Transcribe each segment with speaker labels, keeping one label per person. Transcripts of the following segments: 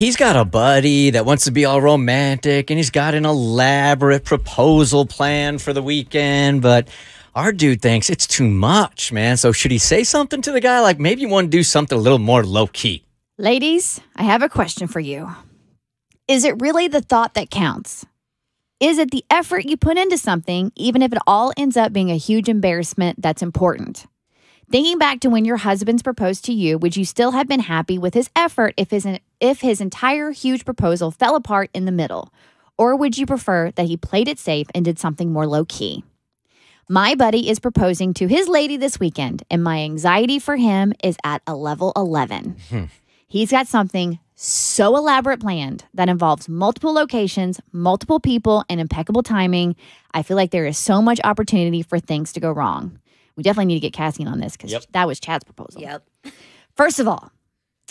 Speaker 1: He's got a buddy that wants to be all romantic, and he's got an elaborate proposal plan for the weekend, but our dude thinks it's too much, man. So should he say something to the guy? Like, maybe you want to do something a little more low-key.
Speaker 2: Ladies, I have a question for you. Is it really the thought that counts? Is it the effort you put into something, even if it all ends up being a huge embarrassment, that's important? Thinking back to when your husband's proposed to you, would you still have been happy with his effort if his entire huge proposal fell apart in the middle? Or would you prefer that he played it safe and did something more low-key? My buddy is proposing to his lady this weekend, and my anxiety for him is at a level 11. He's got something so elaborate planned that involves multiple locations, multiple people, and impeccable timing. I feel like there is so much opportunity for things to go wrong. We definitely need to get Cassie in on this because that was Chad's proposal. First of all,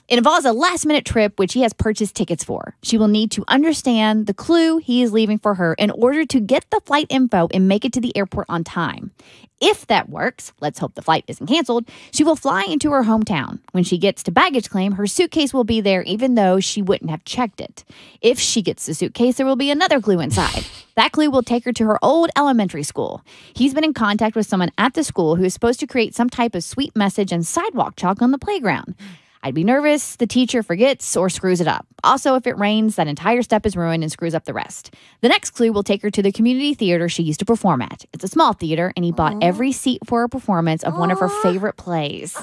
Speaker 2: it involves a last-minute trip, which he has purchased tickets for. She will need to understand the clue he is leaving for her in order to get the flight info and make it to the airport on time. If that works, let's hope the flight isn't canceled, she will fly into her hometown. When she gets to baggage claim, her suitcase will be there even though she wouldn't have checked it. If she gets the suitcase, there will be another clue inside. That clue will take her to her old elementary school. He's been in contact with someone at the school who is supposed to create some type of sweet message and sidewalk chalk on the playground. I'd be nervous the teacher forgets or screws it up. Also, if it rains, that entire step is ruined and screws up the rest. The next clue will take her to the community theater she used to perform at. It's a small theater, and he bought every seat for a performance of one of her favorite plays.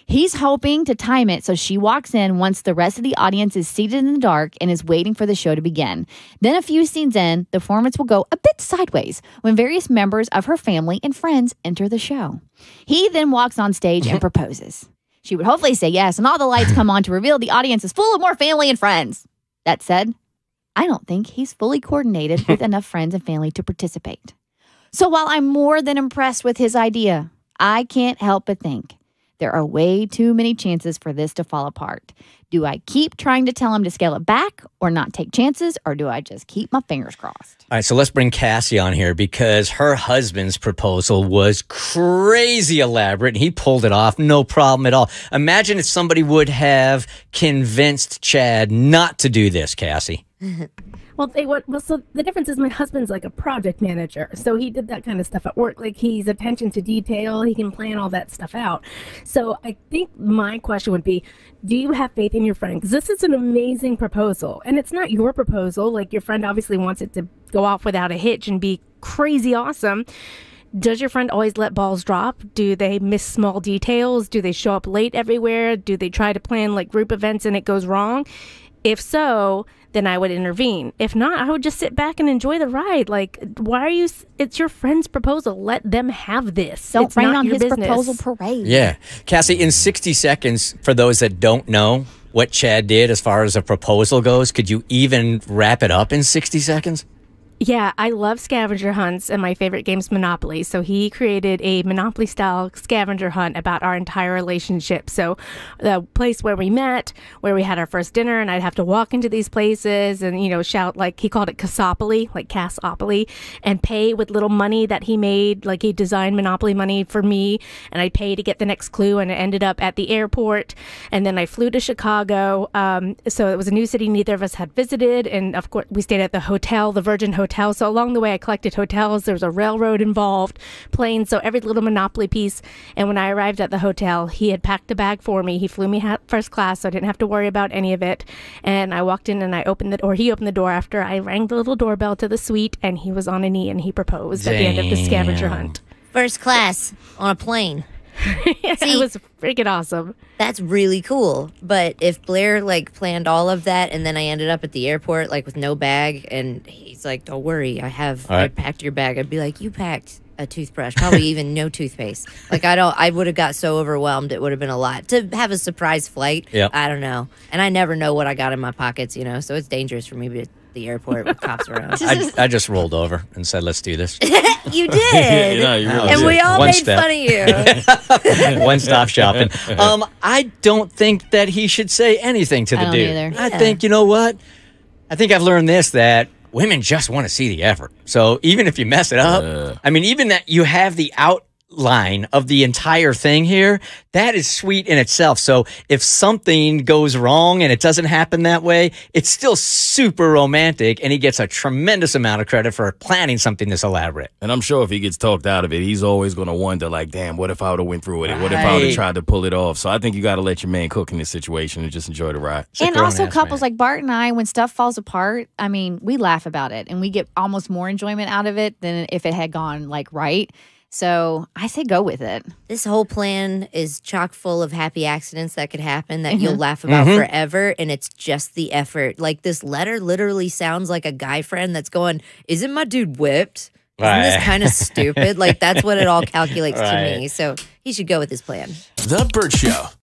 Speaker 2: He's hoping to time it so she walks in once the rest of the audience is seated in the dark and is waiting for the show to begin. Then a few scenes in, the performance will go a bit sideways when various members of her family and friends enter the show. He then walks on stage and proposes. She would hopefully say yes, and all the lights come on to reveal the audience is full of more family and friends. That said, I don't think he's fully coordinated with enough friends and family to participate. So while I'm more than impressed with his idea, I can't help but think there are way too many chances for this to fall apart. Do I keep trying to tell him to scale it back or not take chances, or do I just keep my fingers crossed?
Speaker 1: All right, so let's bring Cassie on here because her husband's proposal was crazy elaborate, and he pulled it off, no problem at all. Imagine if somebody would have convinced Chad not to do this, Cassie.
Speaker 3: Well, so the difference is my husband's like a project manager, so he did that kind of stuff at work. Like, he's attention to detail, he can plan all that stuff out. So I think my question would be, do you have faith in your friend? Because this is an amazing proposal, and it's not your proposal. Like, your friend obviously wants it to go off without a hitch and be crazy awesome. Does your friend always let balls drop? Do they miss small details? Do they show up late everywhere? Do they try to plan like group events and it goes wrong? If so, then I would intervene. If not, I would just sit back and enjoy the ride. Like, why are you? It's your friend's proposal. Let them have this.
Speaker 2: Don't rain on his
Speaker 3: business.
Speaker 2: proposal parade.
Speaker 1: Yeah. Cassie, in 60 seconds, for those that don't know what Chad did as far as a proposal goes, could you even wrap it up in 60 seconds?
Speaker 3: Yeah, I love scavenger hunts, and my favorite game's Monopoly. So he created a Monopoly-style scavenger hunt about our entire relationship. So the place where we met, where we had our first dinner, and I'd have to walk into these places and, you know, shout, like, he called it Cassopoly, like Cassopoly, and pay with little money that he made. Like, he designed Monopoly money for me, and I'd pay to get the next clue, and it ended up at the airport. And then I flew to Chicago. So it was a new city neither of us had visited, and of course we stayed at the hotel, the Virgin Hotel. So along the way, I collected hotels. There was a railroad involved, planes, so every little Monopoly piece. And when I arrived at the hotel, he had packed a bag for me. He flew me first class, so I didn't have to worry about any of it. And I walked in and he opened the door after I rang the little doorbell to the suite, and he was on a knee and he proposed at the end of the scavenger hunt.
Speaker 4: First class on a plane.
Speaker 3: It was freaking awesome.
Speaker 4: That's really cool. But if Blair like planned all of that and then I ended up at the airport like with no bag and he's like, "Don't worry, I packed your bag," I'd be like, "You packed a toothbrush, probably even no toothpaste." Like, I would have got so overwhelmed. It would have been a lot to have a surprise flight. I don't know, and I never know what I got in my pockets, you know, so it's dangerous for me to the airport with cops around.
Speaker 1: I just rolled over and said, "Let's do this."
Speaker 4: You did.
Speaker 5: Yeah, you really
Speaker 4: and
Speaker 5: did.
Speaker 4: we all
Speaker 1: One
Speaker 4: made
Speaker 1: step.
Speaker 4: fun of you.
Speaker 1: One-stop shopping. I don't think that he should say anything to the
Speaker 2: I don't
Speaker 1: dude.
Speaker 2: either.
Speaker 1: I think, you know what? I think I've learned this, that women just want to see the effort. So even if you mess it up, I mean, even that you have the line of the entire thing here, that is sweet in itself. So if something goes wrong and it doesn't happen that way, it's still super romantic, and he gets a tremendous amount of credit for planning something this elaborate.
Speaker 5: And I'm sure if he gets talked out of it, he's always going to wonder, like, damn, what if I would have went through with it? What if I would have tried to pull it off? So I think you got to let your man cook in this situation and just enjoy the ride.
Speaker 2: And also couples like Bart and I, when stuff falls apart, I mean, we laugh about it and we get almost more enjoyment out of it than if it had gone like right. So I say go with it.
Speaker 4: This whole plan is chock full of happy accidents that could happen that you'll laugh about forever, and it's just the effort. Like, this letter literally sounds like a guy friend that's going, isn't my dude whipped? Isn't this kind of stupid? Like, that's what it all calculates to me. So he should go with his plan.
Speaker 6: The Bert Show.